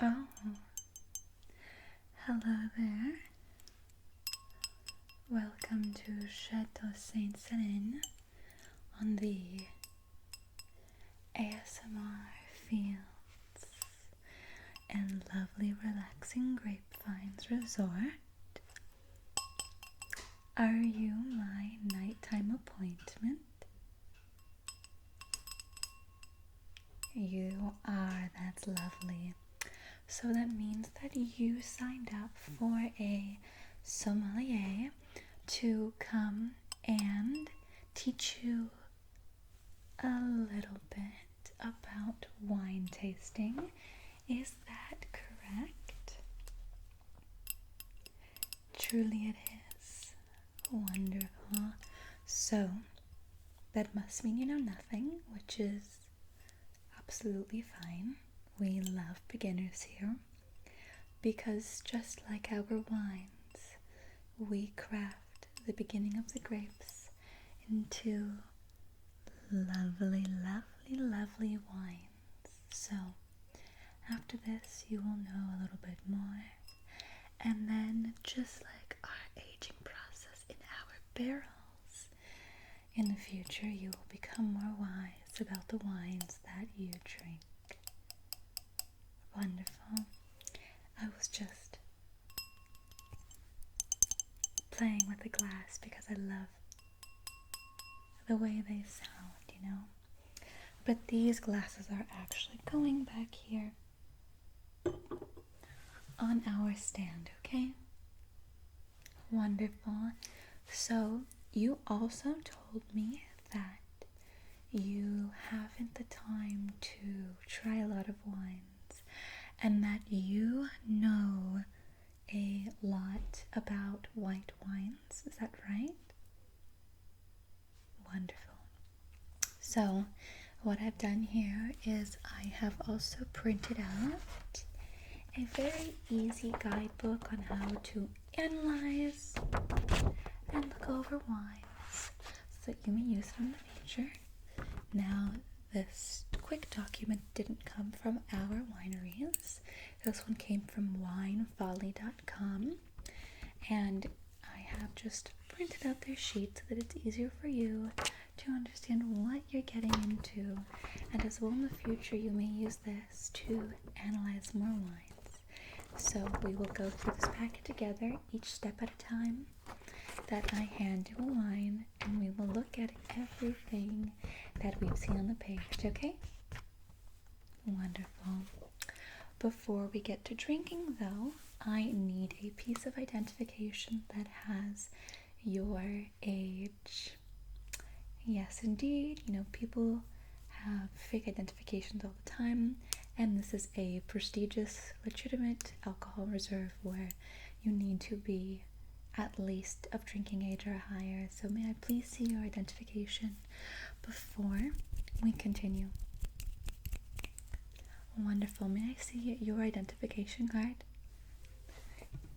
Oh, hello there. Welcome to Chateau Saint Celine on the ASMR Fields and lovely relaxing grapevines resort. Are you my nighttime appointment? You are, that's lovely. So that means that you signed up for a sommelier to come and teach you a little bit about wine tasting. Is that correct? Truly it is. Wonderful. So, that must mean you know nothing, which is absolutely fine. We love beginners here because just like our wines, we craft the beginning of the grapes into lovely, lovely, lovely wines. So after this, you will know a little bit more. And then, just like our aging process in our barrels, in the future you will become more wise about the wines that you drink. Wonderful. I was just playing with the glass because I love the way they sound, you know. But these glasses are actually going back here on our stand, okay? Wonderful. So, you also told me that you haven't the time to try a lot of wines and that you know a lot about white wines. Is that right? Wonderful. So, what I've done here is I have also printed out a very easy guidebook on how to analyze and look over wines so that you may use them in the future. Now, this quick document didn't come from our wineries. This one came from winefolly.com, and I have just printed out their sheet so that it's easier for you to understand what you're getting into, and as well in the future you may use this to analyze more wines. So we will go through this packet together, each step at a time, that I hand you a wine, and we will look at everything that we've seen on the page, okay? Wonderful. Before we get to drinking, though, I need a piece of identification that has your age. Yes, indeed. You know, people have fake identifications all the time, and this is a prestigious, legitimate alcohol reserve where you need to be at least of drinking age or higher. So may I please see your identification before we continue? Wonderful. May I see your identification card?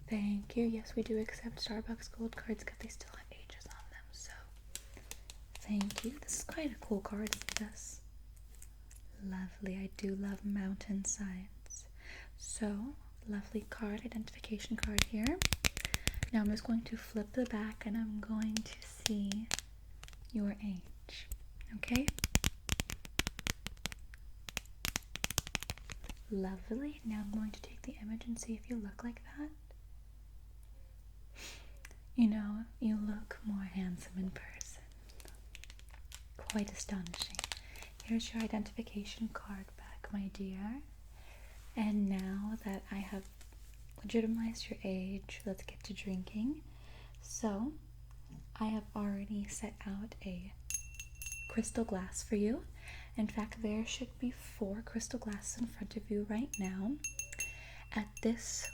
Thank you. Yes, we do accept Starbucks Gold cards because they still have ages on them. So thank you. This is quite a cool card, isn't this? Lovely. I do love mountainsides. So, lovely card, identification card here. Now I'm just going to flip the back and I'm going to see your age. Okay? Lovely. Now I'm going to take the image and see if you look like that. You know, you look more handsome in person. Quite astonishing. Here's your identification card back, my dear. And now that I have legitimized your age, let's get to drinking. So, I have already set out a crystal glass for you. In fact, there should be 4 crystal glasses in front of you right now. At this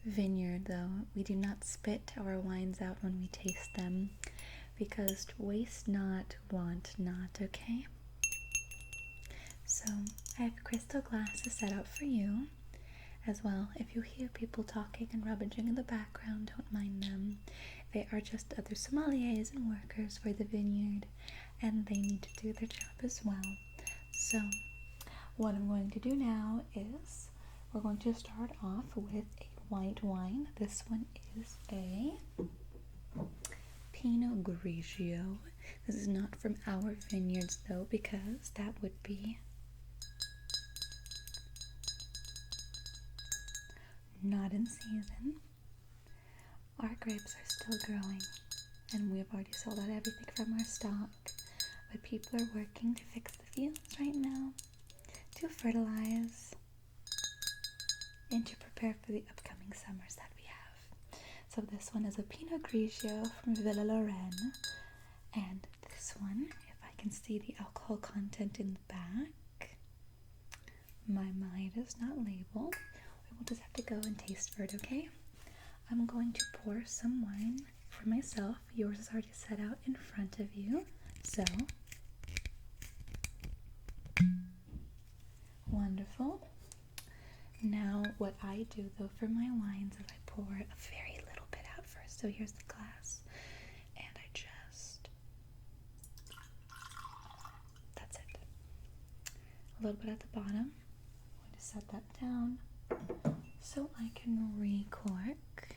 vineyard, though, we do not spit our wines out when we taste them, because waste not, want not, okay? So, I have crystal glasses set out for you as well. If you hear people talking and rummaging in the background, don't mind them. They are just other sommeliers and workers for the vineyard, and they need to do their job as well. So, what I'm going to do now is we're going to start off with a white wine. This one is a Pinot Grigio. This is not from our vineyards though, because that would be not in season. Our grapes are still growing, and we have already sold out everything from our stock. But people are working to fix the fields right now, to fertilize, and to prepare for the upcoming summers that we have. So this one is a Pinot Grigio from Villa Lorraine, and this one, if I can see the alcohol content in the back, my mind is not labeled. We will just have to go and taste for it, okay? I'm going to pour some wine for myself. Yours is already set out in front of you, so wonderful. Now, what I do though for my wines is I pour a very little bit out first. So here's the glass, and I just, that's it. A little bit at the bottom. I'm going to set that down so I can re-cork.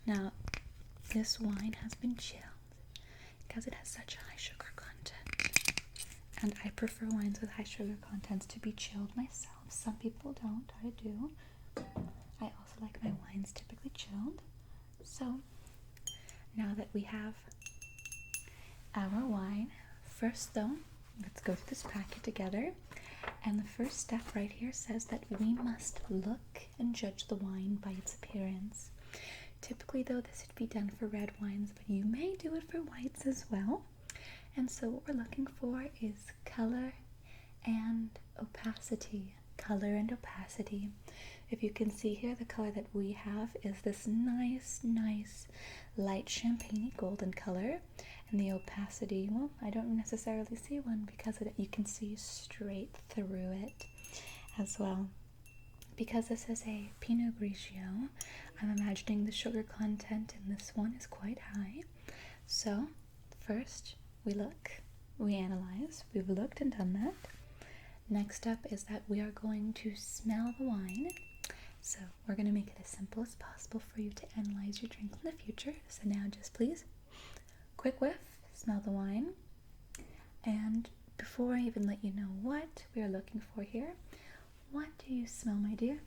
Now, this wine has been chilled because it has such a high sugar content, and I prefer wines with high sugar contents to be chilled myself. Some people don't, I do. I also like my wines typically chilled. So, now that we have our wine, first though, let's go through this packet together. And the first step right here says that we must look and judge the wine by its appearance. Typically though, this would be done for red wines, but you may do it for whites as well. And so what we're looking for is color and opacity. Color and opacity. If you can see here, the color that we have is this nice light champagne golden color. And the opacity, well, I don't necessarily see one because you can see straight through it as well. Because this is a Pinot Grigio, I'm imagining the sugar content in this one is quite high. So first we look, we analyze, we've looked and done that. Next up is that we are going to smell the wine. So we're going to make it as simple as possible for you to analyze your drinks in the future. So now just please, quick whiff, smell the wine. And before I even let you know what we are looking for here, what do you smell, my dear?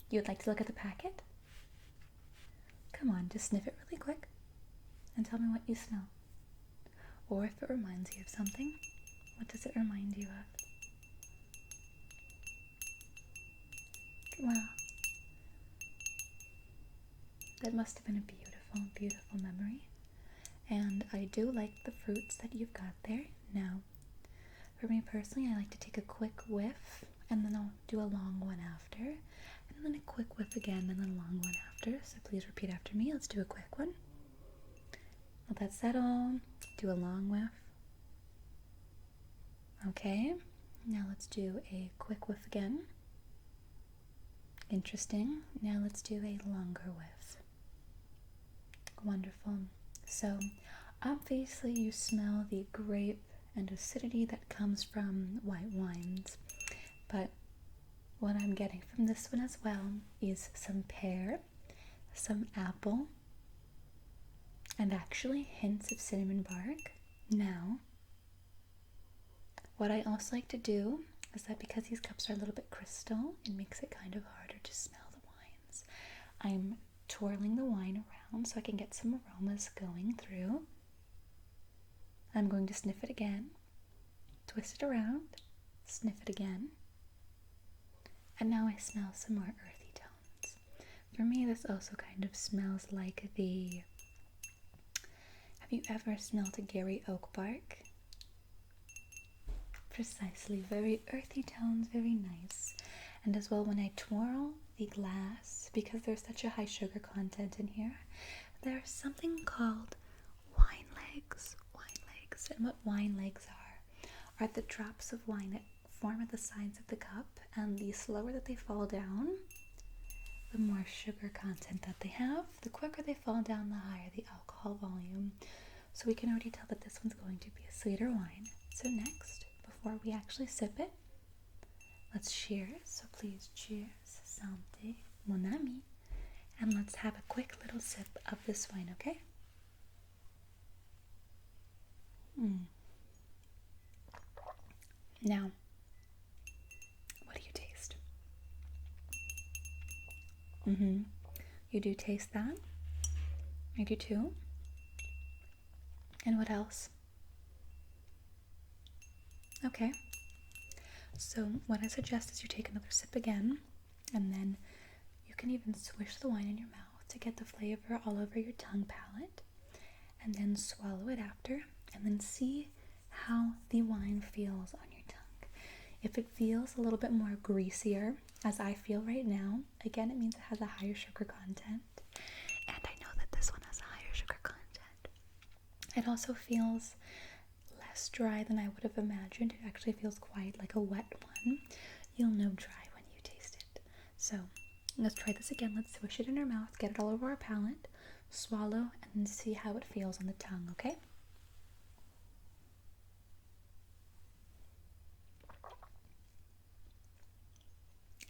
You would like to look at the packet? Come on, just sniff it really quick and tell me what you smell. Or if it reminds you of something, what does it remind you of? Well, that must have been a beautiful memory. And I do like the fruits that you've got there. Now, for me personally, I like to take a quick whiff, and then I'll do a long one after, and then a quick whiff again, and then a long one after. So please repeat after me. Let's do a quick one. Let that settle. Do a long whiff. Okay, now let's do a quick whiff again. Interesting. Now let's do a longer whiff. Wonderful. So, obviously you smell the grape and acidity that comes from white wines, but what I'm getting from this one as well is some pear, some apple, and actually hints of cinnamon bark. Now, what I also like to do is that because these cups are a little bit crystal, it makes it kind of harder to smell the wines. I'm twirling the wine around so I can get some aromas going through. I'm going to sniff it again, twist it around, sniff it again, and now I smell some more earthy tones. For me, this also kind of smells like have you ever smelled a Gary oak bark? Precisely, very earthy tones, very nice. And as well, when I twirl the glass, because there's such a high sugar content in here, there's something called wine legs. And what wine legs are the drops of wine that form at the sides of the cup, and the slower that they fall down, the more sugar content that they have. The quicker they fall down, the higher the alcohol volume. So we can already tell that this one's going to be a sweeter wine. So next, before we actually sip it. Let's cheers. So please cheers. Santé, mon ami. And let's have a quick little sip of this wine, okay? Now, what do you taste? You do taste that? I do too. And what else? Okay. So what I suggest is you take another sip again, and then you can even swish the wine in your mouth to get the flavor all over your tongue palate, and then swallow it after, and then see how the wine feels on your tongue. If it feels a little bit more greasier, as I feel right now, again, it means it has a higher sugar content. And I know that this one has a higher sugar content. It also feels less dry than I would have imagined. It actually feels quite like a wet one. You'll know dry when you taste it. So let's try this again. Let's swish it in our mouth, get it all over our palate, swallow, and then see how it feels on the tongue, okay?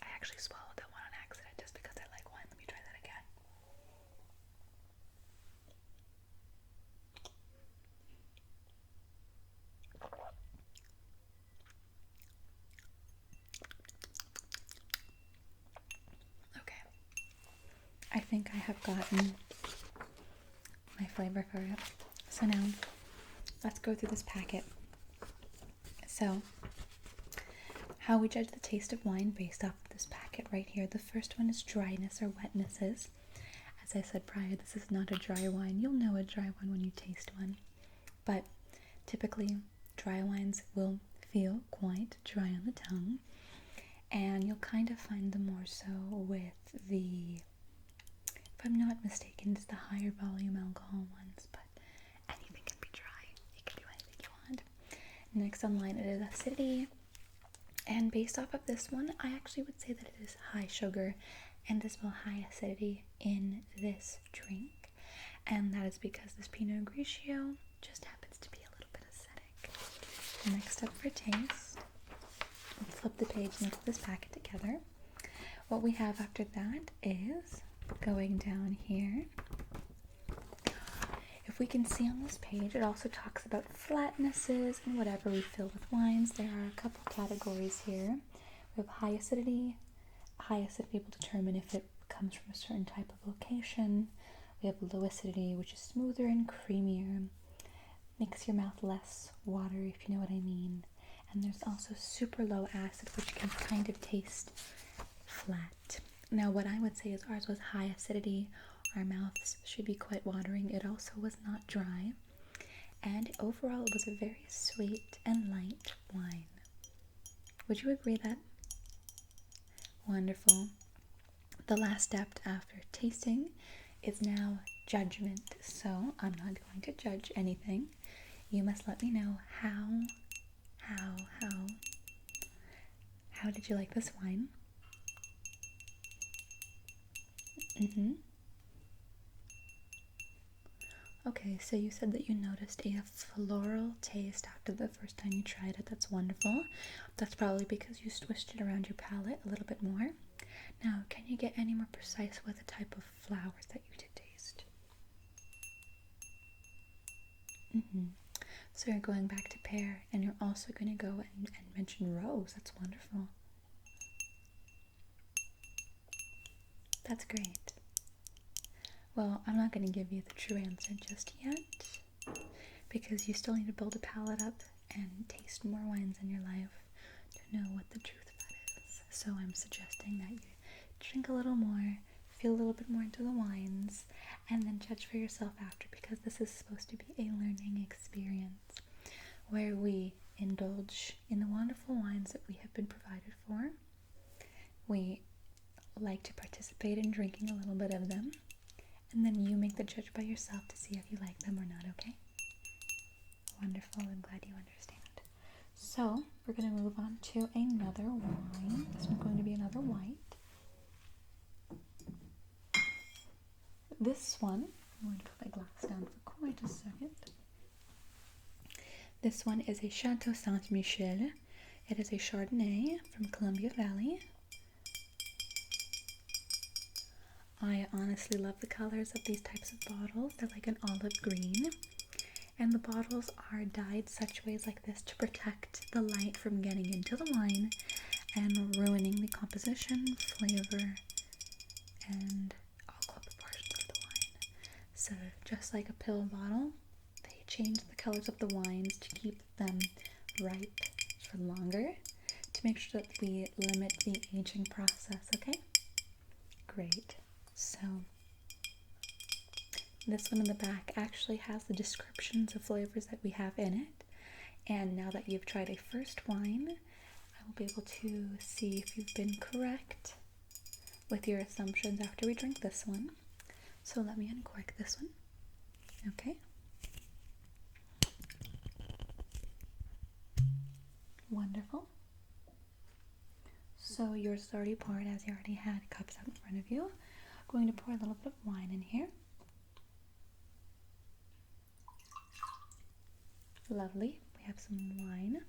I actually swallowed that one on accident just because I like wine. Let me try that again. Okay. I think I have gotten my flavor for it. So now, let's go through this packet. So, how we judge the taste of wine based off of this packet right here. The first one is dryness or wetnesses. As I said prior, this is not a dry wine. You'll know a dry one when you taste one. But typically, dry wines will feel quite dry on the tongue. And you'll kind of find them more so with the, if I'm not mistaken, it's the higher volume alcohol ones. But anything can be dry. You can do anything you want. Next on line, it is acidity. And based off of this one, I actually would say that it is high sugar and as well high acidity in this drink. And that is because this Pinot Grigio just happens to be a little bit acidic. Next up for taste, let's flip the page and look at this packet together. What we have after that is going down here. If we can see on this page, it also talks about flatnesses and whatever we fill with wines. There are a couple categories here. We have high acidity. High acidity will determine if it comes from a certain type of location. We have low acidity, which is smoother and creamier. Makes your mouth less watery, if you know what I mean. And there's also super low acid, which can kind of taste flat. Now, what I would say is ours was high acidity. Our mouths should be quite watering. It also was not dry. And overall, it was a very sweet and light wine. Would you agree that? Wonderful. The last step after tasting is now judgment. So I'm not going to judge anything. You must let me know how did you like this wine? Okay, so you said that you noticed a floral taste after the first time you tried it. That's wonderful. That's probably because you swished it around your palate a little bit more. Now, can you get any more precise with the type of flowers that you did taste? So you're going back to pear, and you're also going to go and mention rose. That's wonderful. That's great. Well, I'm not going to give you the true answer just yet, because you still need to build a palate up and taste more wines in your life to know what the truth of that is. So I'm suggesting that you drink a little more, feel a little bit more into the wines, and then judge for yourself after, because this is supposed to be a learning experience where we indulge in the wonderful wines that we have been provided for. We like to participate in drinking a little bit of them, and then you make the judge by yourself to see if you like them or not, okay? Wonderful, I'm glad you understand. So, we're going to move on to another wine. This one's going to be another white. This one, I'm going to put my glass down for quite a second. This one is a Chateau Saint-Michel. It is a Chardonnay from Columbia Valley. I honestly love the colors of these types of bottles. They're like an olive green. And the bottles are dyed such ways like this to protect the light from getting into the wine and ruining the composition, flavor, and alcohol proportions of the wine. So just like a pill bottle, they change the colors of the wines to keep them ripe for longer, to make sure that we limit the aging process, okay? Great. So this one in the back actually has the descriptions of flavors that we have in it. And now that you've tried a first wine, I will be able to see if you've been correct with your assumptions after we drink this one. So let me uncork this one. Okay. Wonderful. So yours is already poured, as you already had cups out in front of you. I'm going to pour a little bit of wine in here. Lovely. We have some wine.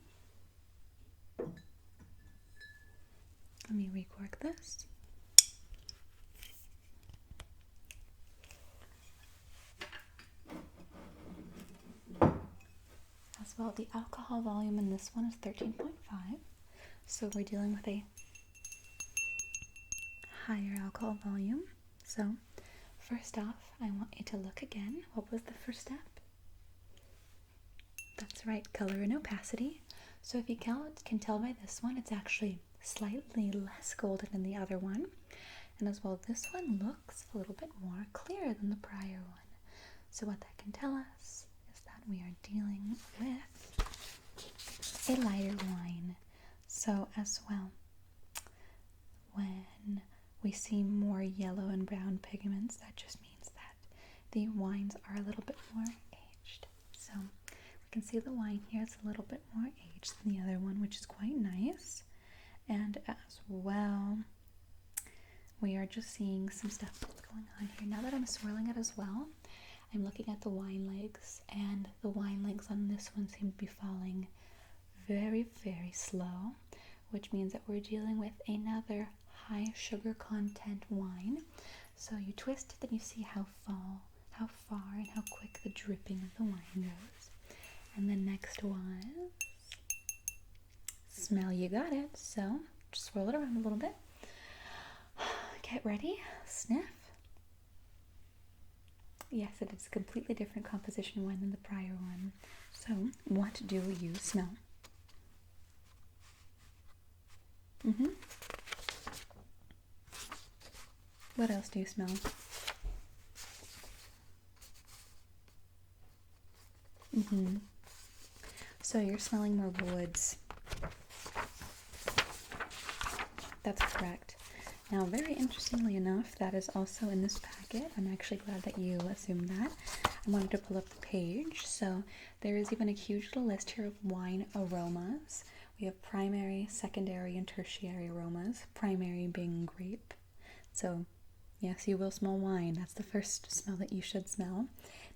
Let me recork this. As well, the alcohol volume in this one is 13.5. So we're dealing with a higher alcohol volume. So first off, I want you to look again. What was the first step? That's right, color and opacity. So if you can tell by this one, it's actually slightly less golden than the other one. And as well, this one looks a little bit more clear than the prior one. So what that can tell us is that we are dealing with a lighter wine. So as well, when we see more yellow and brown pigments, that just means that the wines are a little bit more aged. So we can see the wine here is a little bit more aged than the other one, which is quite nice. And as well, we are just seeing some stuff going on here. Now that I'm swirling it as well, I'm looking at the wine legs, and the wine legs on this one seem to be falling very, very slow, which means that we're dealing with another high sugar content wine. So you twist it and you see how far and how quick the dripping of the wine goes. And the next was smell. You got it. So just swirl it around a little bit. Get ready. Sniff. Yes, it is a completely different composition wine than the prior one. So what do you smell? What else do you smell? So you're smelling more woods. That's correct. Now, very interestingly enough, that is also in this packet. I'm actually glad that you assumed that. I wanted to pull up the page. So there is even a huge little list here of wine aromas. We have primary, secondary, and tertiary aromas. Primary being grape. So yes, you will smell wine. That's the first smell that you should smell.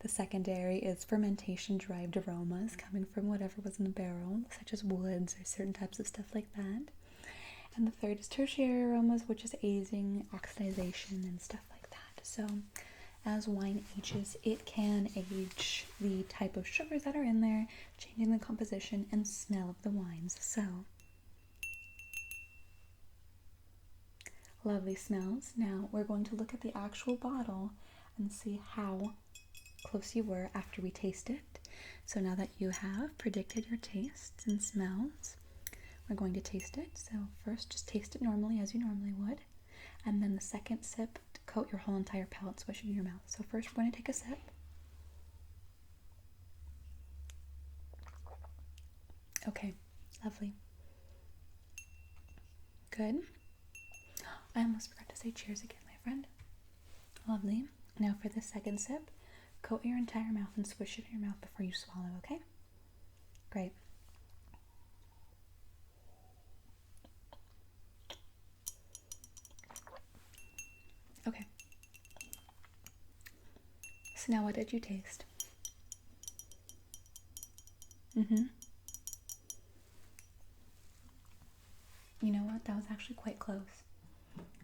The secondary is fermentation-derived aromas coming from whatever was in the barrel, such as woods or certain types of stuff like that. And the third is tertiary aromas, which is aging, oxidization, and stuff like that. So as wine ages, it can age the type of sugars that are in there, changing the composition and smell of the wines. So lovely smells. Now we're going to look at the actual bottle and see how close you were after we taste it. So now that you have predicted your tastes and smells, we're going to taste it. So first, just taste it normally as you normally would. And then the second sip, coat your whole entire palate, swish it in your mouth. So first, we're going to take a sip. Okay, lovely. Good. I almost forgot to say cheers again, my friend. Lovely. Now for the second sip, coat your entire mouth and swish it in your mouth before you swallow, okay? Great. Okay. So now what did you taste? You know what? That was actually quite close.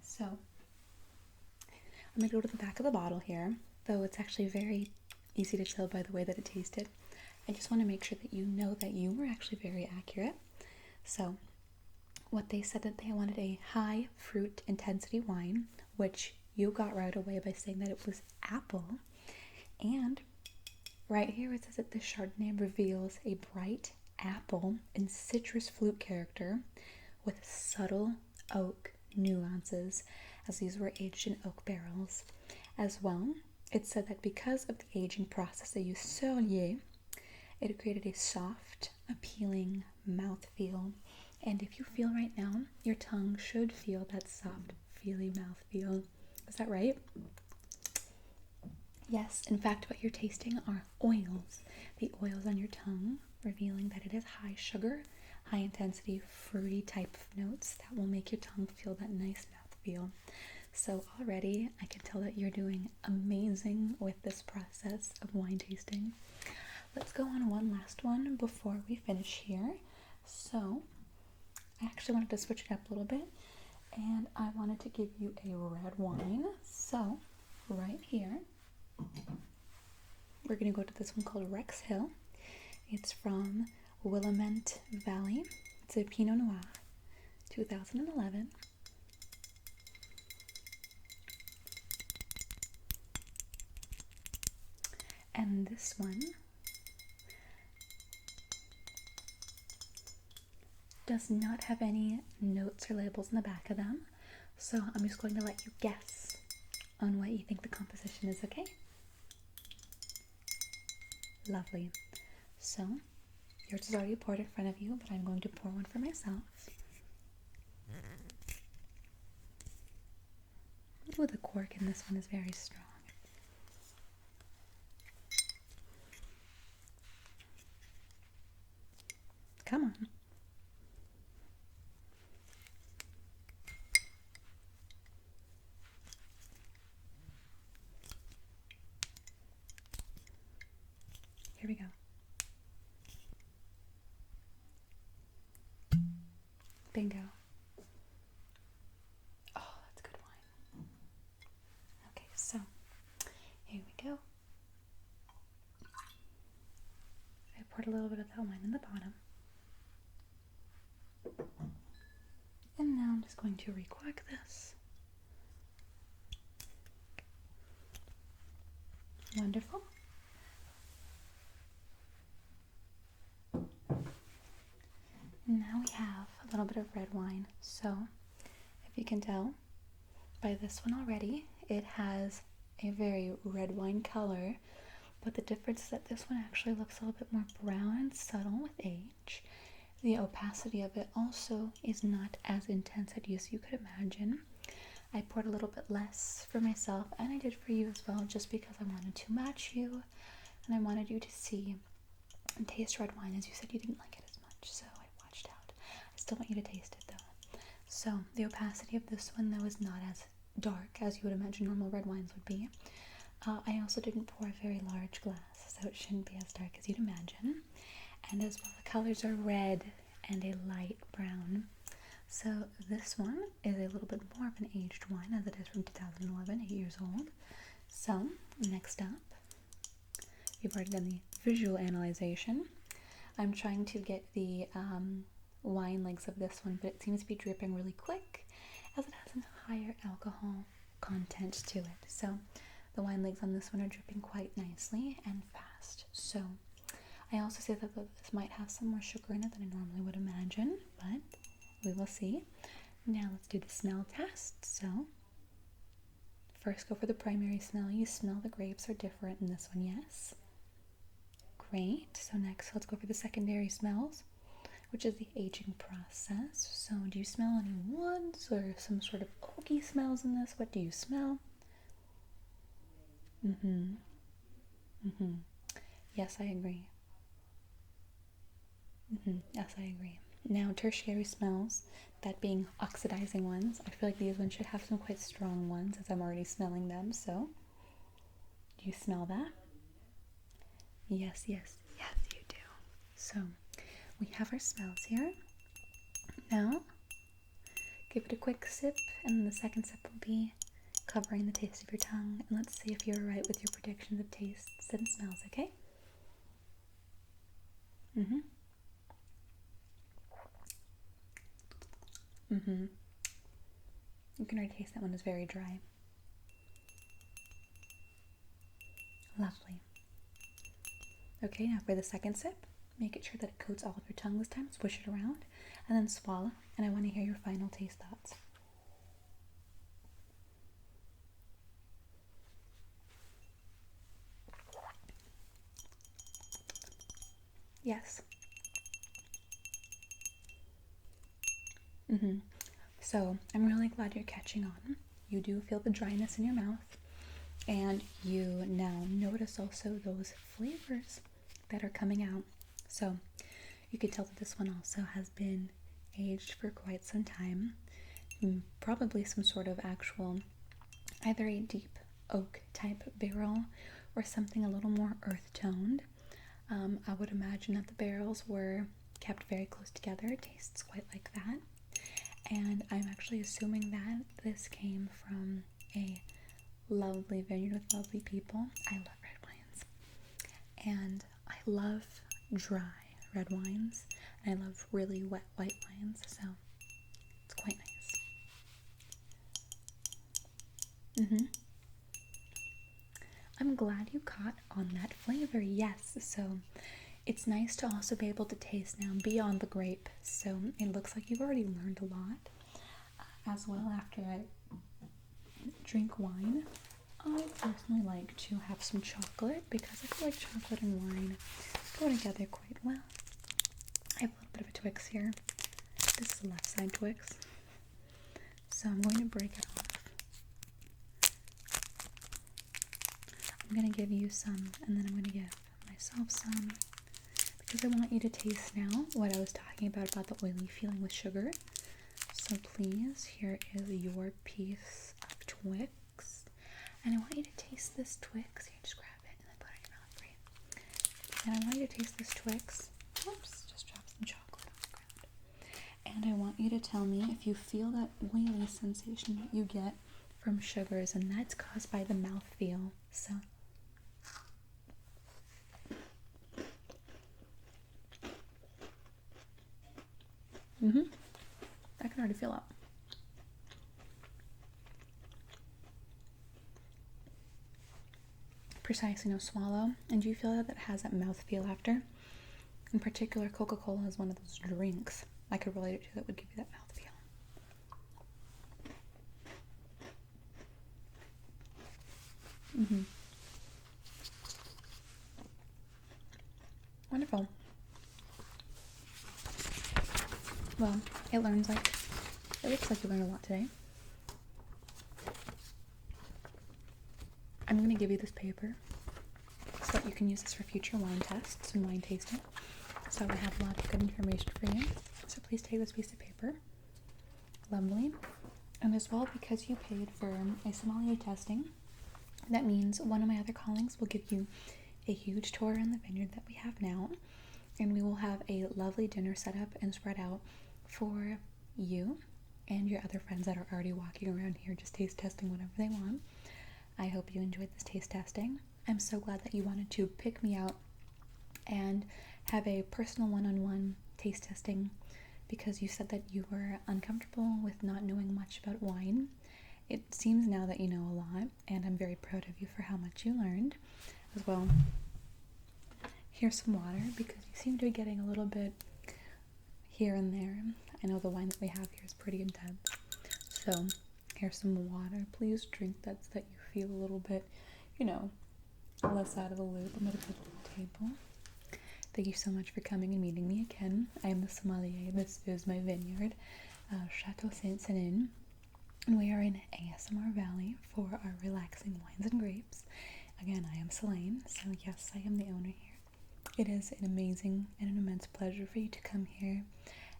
So, I'm going to go to the back of the bottle here, though it's actually very easy to tell by the way that it tasted. I just want to make sure that you know that you were actually very accurate. So, what they said that they wanted a high fruit intensity wine, which you got right away by saying that it was apple. And right here it says that the Chardonnay reveals a bright apple and citrus flute character with subtle oak nuances, as these were aged in oak barrels. As well, it said that because of the aging process they used Sommelier, it created a soft, appealing mouthfeel. And if you feel right now, your tongue should feel that soft, feely mouthfeel. Is that right? Yes, in fact, what you're tasting are oils. The oils on your tongue, revealing that it is high sugar, high intensity, fruity type of notes that will make your tongue feel that nice mouthfeel. So already I can tell that you're doing amazing with this process of wine tasting. Let's go on one last one before we finish here. So I actually wanted to switch it up a little bit, and I wanted to give you a red wine. So right here, we're going to go to this one called Rex Hill. It's from Willamette Valley. It's a Pinot Noir, 2011. And this one does not have any notes or labels in the back of them. So I'm just going to let you guess on what you think the composition is, okay? Lovely. So, yours is already poured in front of you, but I'm going to pour one for myself. Ooh, the cork in this one is very strong. Come on. Here we go. Bingo. Oh, that's good wine. Okay, so here we go. I poured a little bit of that wine in the bottom. And now I'm just going to recork this. Wonderful. And now we have a little bit of red wine. So, if you can tell by this one already, it has a very red wine color, but the difference is that this one actually looks a little bit more brown and subtle with age. The opacity of it also is not as intense as you could imagine. I poured a little bit less for myself, and I did for you as well, just because I wanted to match you, and I wanted you to see and taste red wine, as you said you didn't like it as much, so I watched out. I still want you to taste it though. So the opacity of this one though is not as dark as you would imagine normal red wines would be. I also didn't pour a very large glass, so it shouldn't be as dark as you'd imagine. And as well, the colors are red and a light brown. So this one is a little bit more of an aged wine, as it is from 2011, 8 years old. So next up, you've already done the visual analyzation. I'm trying to get the wine legs of this one, but it seems to be dripping really quick, as it has a higher alcohol content to it. So the wine legs on this one are dripping quite nicely and fast. So I also say that this might have some more sugar in it than I normally would imagine, but we will see. Now let's do the smell test. So first go for the primary smell. You smell the grapes are different in this one, yes? Great. So next let's go for the secondary smells, which is the aging process. So do you smell any woods or some sort of oaky smells in this? What do you smell? Yes, I agree. Yes, I agree. Now, tertiary smells, that being oxidizing ones. I feel like these ones should have some quite strong ones, as I'm already smelling them. So, do you smell that? Yes, you do. So, we have our smells here. Now, give it a quick sip, and then the second sip will be covering the taste of your tongue. And let's see if you're right with your predictions of tastes and smells, okay? Mm-hmm. Mm-hmm. You can already taste that one is very dry. Lovely. Okay, now for the second sip, make it sure that it coats all of your tongue this time. Swish it around, and then swallow. And I want to hear your final taste thoughts. Yes. Mm-hmm. So I'm really glad you're catching on. You do feel the dryness in your mouth, and you now notice also those flavors that are coming out. So you could tell that this one also has been aged for quite some time. Probably some sort of actual, either a deep oak type barrel or something a little more earth toned. I would imagine that the barrels were kept very close together. It tastes quite like that. And I'm actually assuming that this came from a lovely vineyard with lovely people. I love red wines. And I love dry red wines. And I love really wet white wines. So it's quite nice. Mm-hmm. I'm glad you caught on that flavor, yes. So it's nice to also be able to taste now beyond the grape. So it looks like you've already learned a lot. As well, after I drink wine, I personally like to have some chocolate because I feel like chocolate and wine go together quite well. I have a little bit of a Twix here. This is a left side Twix. So I'm going to break it off. I'm going to give you some, and then I'm going to give myself some, because I want you to taste now what I was talking about the oily feeling with sugar. So please, here is your piece of Twix, and I want you to taste this Twix. Here, just grab it and then put it in your mouth, right? And I want you to taste this Twix. Oops, just drop some chocolate on the ground. And I want you to tell me if you feel that oily sensation that you get from sugars, and that's caused by the mouthfeel. So I can already feel it. Precisely, no swallow. And do you feel that has that mouthfeel after? In particular, Coca-Cola is one of those drinks I could relate it to that would give you that mouthfeel. Wonderful. Well, it looks like you learned a lot today. I'm going to give you this paper so that you can use this for future wine tests and wine tasting. So I have a lot of good information for you. So please take this piece of paper. Lovely. And as well, because you paid for a sommelier testing, that means one of my other colleagues will give you a huge tour in the vineyard that we have now. And we will have a lovely dinner set up and spread out for you and your other friends that are already walking around here just taste testing whatever they want. I hope you enjoyed this taste testing. I'm so glad that you wanted to pick me out and have a personal one-on-one taste testing, because you said that you were uncomfortable with not knowing much about wine. It seems now that you know a lot, and I'm very proud of you for how much you learned as well. Here's some water, because you seem to be getting a little bit here and there. I know the wine that we have here is pretty intense. So here's some water. Please drink that so that you feel a little bit, less out of the loop. I'm going to put it on the table. Thank you so much for coming and meeting me again. I am the sommelier. This is my vineyard, Chateau Saint-Senin. And we are in ASMR Valley for our relaxing wines and grapes. Again, I am Selene, so yes, I am the owner here. It is an amazing and an immense pleasure for you to come here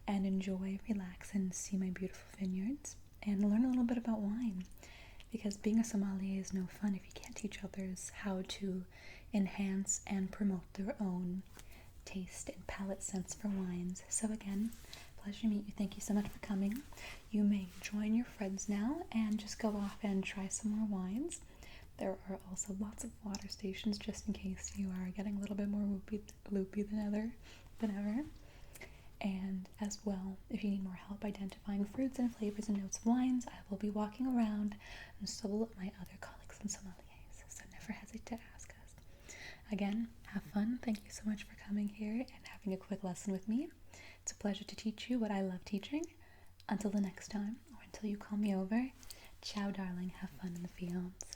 and enjoy, relax, and see my beautiful vineyards and learn a little bit about wine, because being a sommelier is no fun if you can't teach others how to enhance and promote their own taste and palate sense for wines. So again, pleasure to meet you. Thank you so much for coming. You may join your friends now and just go off and try some more wines. There are also lots of water stations just in case you are getting a little bit more loopy than ever. And as well, if you need more help identifying fruits and flavors and notes of wines, I will be walking around, and so will my other colleagues and sommeliers, so never hesitate to ask us. Again, have fun. Thank you so much for coming here and having a quick lesson with me. It's a pleasure to teach you what I love teaching. Until the next time, or until you call me over, ciao darling, have fun in the fields.